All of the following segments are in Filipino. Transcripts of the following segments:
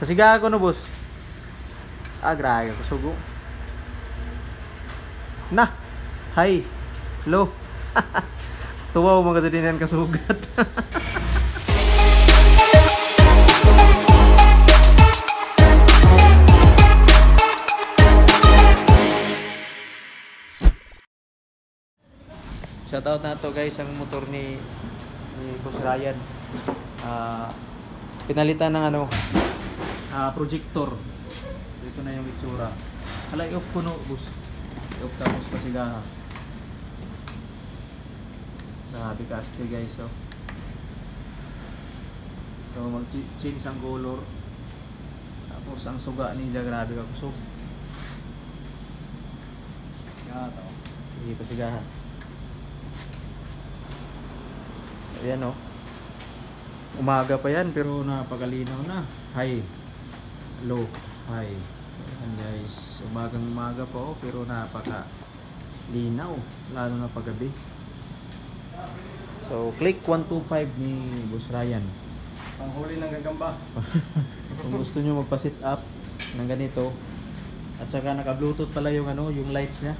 Pasiga ako no, boss. Ah, grabe ako sugo. Na. Hi. Hello. Tuwa mga din yan kasugat. Shoutout na to guys, ang motor ni Boss Ryan. Pinalitan ng ano, projector. Ito na yung itsura. Hala, i-off ko no, boss. I-off tapos pasigahan. Grabe kaste guys, oh. So mag-change ang color. Tapos ang suga niya, grabe ka kusog. Pasigahan to. Sige, pasigahan. Ayan oh. Umaga pa yan pero napakalinaw na. High, low, high. Ayan guys, umaga pa oh, pero napaka linaw, lalo na paggabi. So click 125 ni Boss Ryan. Panghuli ng gagamba. Kung gusto nyo magpa-sit up ng ganito, at saka naka Bluetooth pala yung ano, yung lights nya.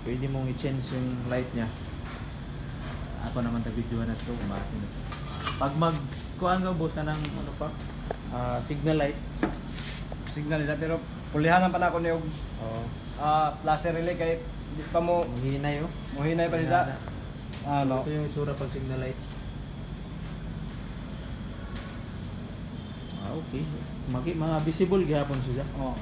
Pwede mong i-change yung light nya. Ako naman ta-video na ito kung bakit nito. Pag kuhaan ka boss ka ng ano pa, signal light. Signal siya pero pulihan pa na ako niyog. Oo. Laser relay kay di pa mo Muhinay oh. muhinay pa siya. Ano? Ito yung itsura pag signal light. Okay. Mga visible gihapon siya. Oh.